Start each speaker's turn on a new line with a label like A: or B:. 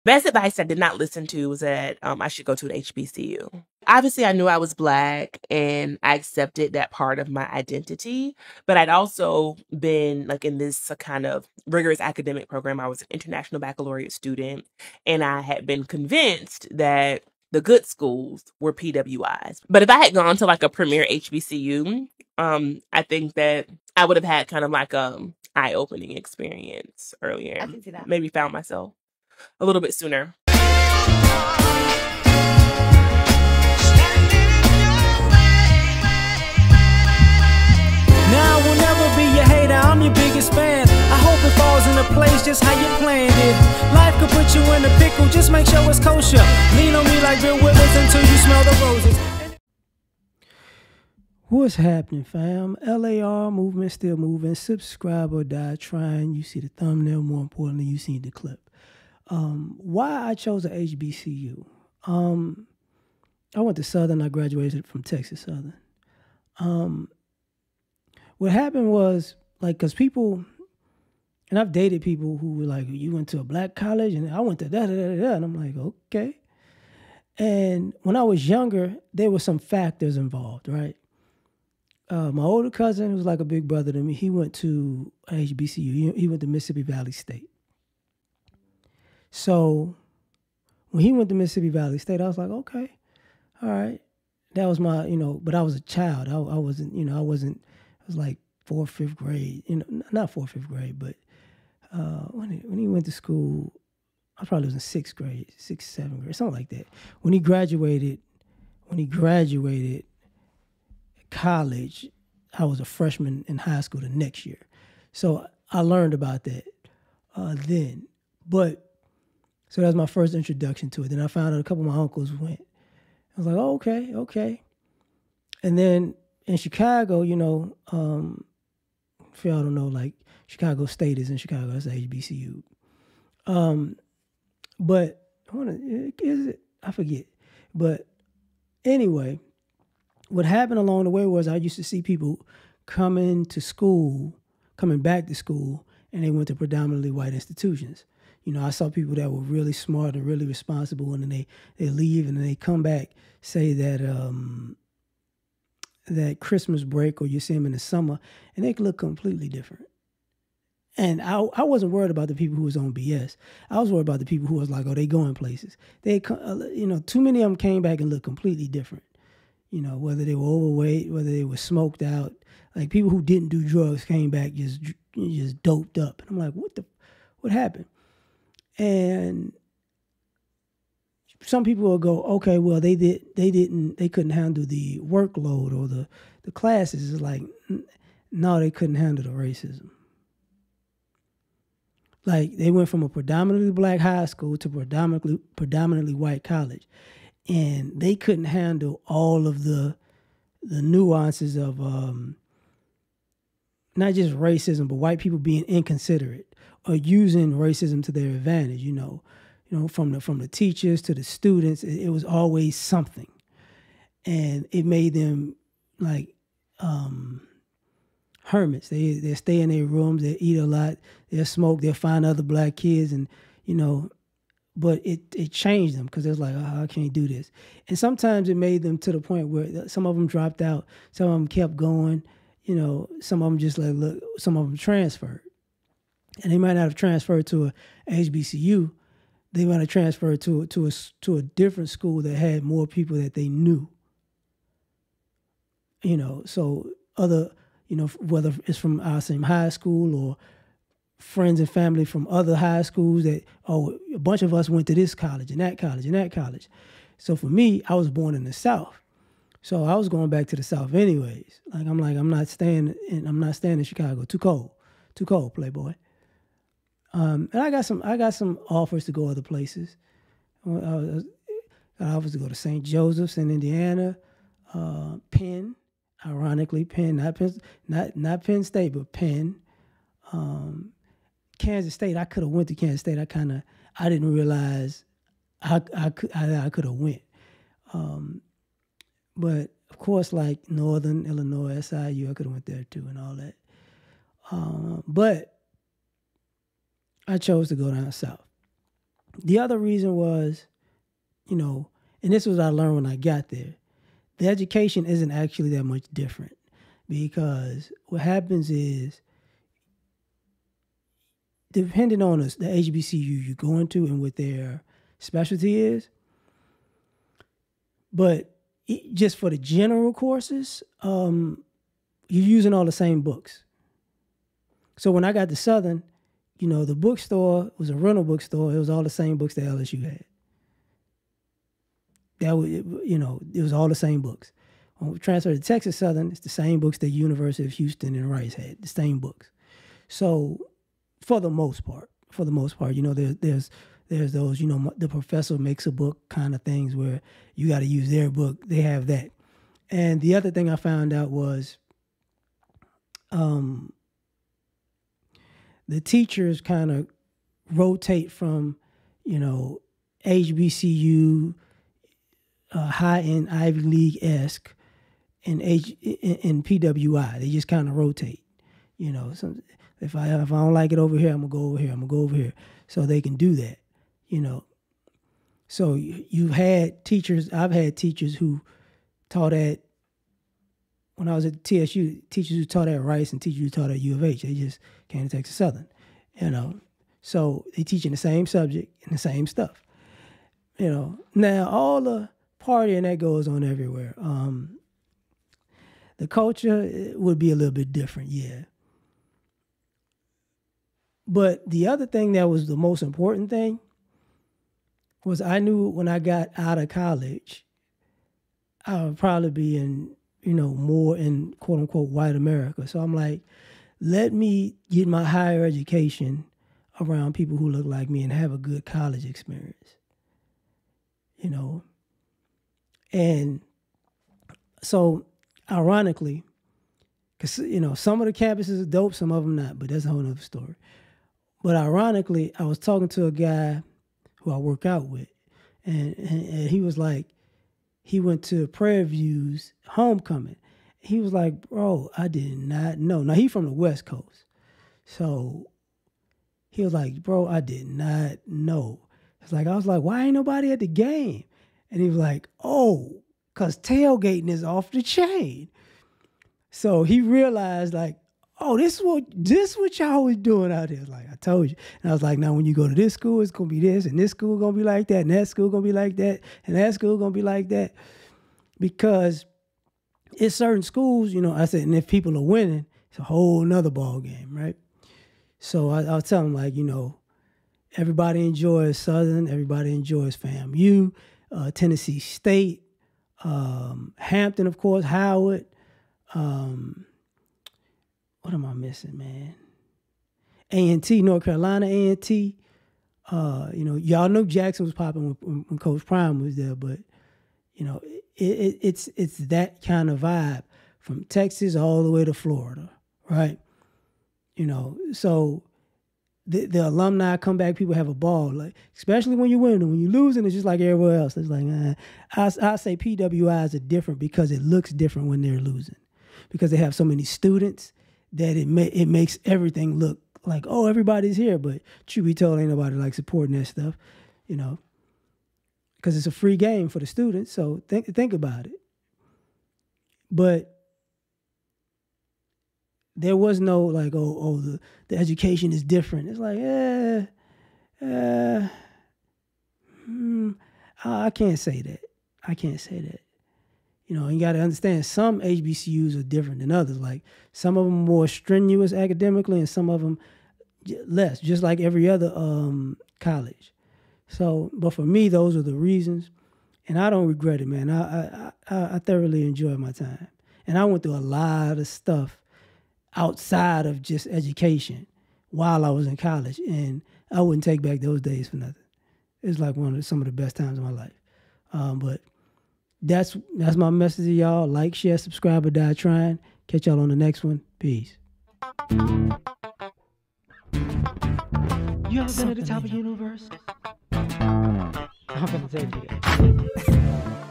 A: Best advice I did not listen to was that I should go to an HBCU. Obviously, I knew I was Black and I accepted that part of my identity, but I'd also been like in this kind of rigorous academic program. I was an international baccalaureate student, and I had been convinced that the good schools were PWIs. But if I had gone to like a premier HBCU, I think that I would have had kind of like a eye-opening experience earlier.
B: I can see that.
A: Maybe found myself a little bit sooner.
C: Now I will never be your hater, I'm your biggest fan. I hope it falls into place just how you planned it. Life could put you in a pickle, just make sure it's kosher. Lean on me like Bill Withers until you smell the roses. What's happening, fam? L.A.R. movement still moving. Subscribe or die trying. You see the thumbnail, more importantly, you see the clip. Why I chose a HBCU. I went to Southern. I graduated from Texas Southern. What happened was, like, because people, and I've dated people who were like, you went to a Black college, and I went to da-da-da-da-da, and I'm like, okay. And when I was younger, there were some factors involved, right? My older cousin, who was like a big brother to me, he went to HBCU. He went to Mississippi Valley State. So when he went to Mississippi Valley State, I was like, okay, all right. That was my, but I was a child. I wasn't, I was like 4th, 5th grade, not 4th, 5th grade, but when he went to school, I probably was in 6th grade, 6th, 7th grade, something like that. When he graduated college, I was a freshman in high school the next year. So I learned about that then. So that was my first introduction to it. Then I found out a couple of my uncles went. I was like, oh, okay. And then in Chicago, if y'all don't know, like Chicago State is in Chicago. That's a HBCU. But is it? I forget. But anyway, what happened along the way was I used to see people coming back to school, and they went to predominantly white institutions. I saw people that were really smart and really responsible, and then they leave, and then they come back, say that that Christmas break, or you see them in the summer, and they look completely different. And I wasn't worried about the people who was on BS. I was worried about the people who was like, oh, they going places. Too many of them came back and looked completely different. Whether they were overweight, whether they were smoked out, like people who didn't do drugs came back just doped up. And I'm like, what happened? And some people will go, okay, well, they couldn't handle the workload or the classes. It's like, no, they couldn't handle the racism. Like, they went from a predominantly Black high school to predominantly white college, and they couldn't handle all of the nuances of not just racism, but white people being inconsiderate or using racism to their advantage. From the teachers to the students, it was always something, and it made them like hermits. They stay in their rooms, they eat a lot, they'll smoke, they'll find other Black kids, and but it changed them, because it was like, oh, I can't do this. And sometimes it made them to the point where some of them dropped out, some of them kept going, some of them just like, look, some of them transferred. And they might not have transferred to a HBCU. They might have transferred to a different school that had more people that they knew. So other, whether it's from our same high school or friends and family from other high schools that, oh, a bunch of us went to this college and that college and that college. So for me, I was born in the South. So I was going back to the South anyways. I'm not staying in Chicago. Too cold, playboy. And I got some offers to go other places. I got offers to go to St. Joseph's in Indiana, Penn, ironically, Penn, not Penn State, but Penn. Kansas State, I could have went to Kansas State. I didn't realize I could have went. But of course, like Northern Illinois, SIU, I could have went there too and all that. But I chose to go down south. The other reason was, you know, and this was what I learned when I got there, the education isn't actually that much different, because what happens is, depending on the HBCU you go into and what their specialty is, but just for the general courses, you're using all the same books. So when I got to Southern, you know, the bookstore was a rental bookstore. It was all the same books that LSU had. That was, you know, it was all the same books. When we transferred to Texas Southern, it's the same books that University of Houston and Rice had, the same books. So for the most part, you know, there's those, you know, the professor makes a book kind of things where you got to use their book. They have that. And the other thing I found out was, the teachers kind of rotate from, you know, HBCU, high-end Ivy League-esque, and PWI. They just kind of rotate. You know, if I don't like it over here, I'm gonna go over here. I'm gonna go over here, so they can do that. You know, so you've had teachers. I've had teachers who taught at, when I was at TSU, teachers who taught at Rice and teachers who taught at U of H. They just came to Texas Southern, you know. So they teaching the same subject and the same stuff, you know. Now all the partying that goes on everywhere, the culture would be a little bit different, yeah. But the other thing that was the most important thing was, I knew when I got out of college, I would probably be in, you know, more in quote unquote white America. So I'm like, let me get my higher education around people who look like me and have a good college experience, you know. And so ironically, because, you know, some of the campuses are dope, some of them not, but that's a whole nother story. But ironically, I was talking to a guy who I work out with, and he was like, he went to Prairie View's homecoming. He was like, bro, I did not know. Now, he's from the West Coast. So he was like, bro, I did not know. I was like, why ain't nobody at the game? And he was like, oh, because tailgating is off the chain. So he realized, like, oh, this is what y'all was doing out here. Like, I told you. And I was like, now when you go to this school, it's going to be this, and this school going to be like that, and that school going to be like that, and that school going to be like that. Because it's certain schools, you know, I said, and if people are winning, it's a whole nother ball game, right? So I was telling them, like, you know, everybody enjoys Southern, everybody enjoys FAMU, Tennessee State, Hampton, of course, Howard. What am I missing, man? A&T, North Carolina A&T. You know, y'all know Jackson was popping when Coach Prime was there, but, you know, it's that kind of vibe from Texas all the way to Florida, right? You know, so the alumni come back, people have a ball, like, especially when you win. And when you losing, it's just like everywhere else. It's like, I say PWIs are different because it looks different when they're losing, because they have so many students that it makes everything look like, oh, everybody's here. But truth be told, ain't nobody like supporting that stuff, you know, because it's a free game for the students. So think about it. But there was no like, the education is different. It's like, I can't say that. I can't say that. You know, you got to understand, some HBCUs are different than others. Like, some of them more strenuous academically, and some of them less, just like every other college. So, but for me, those are the reasons, and I don't regret it, man. I thoroughly enjoyed my time, and I went through a lot of stuff outside of just education while I was in college, and I wouldn't take back those days for nothing. It's like some of the best times of my life. But that's my message to y'all. Like, share, subscribe, or die trying. Catch y'all on the next one. Peace. You ever been at the top of the universe? I'm gonna take you there.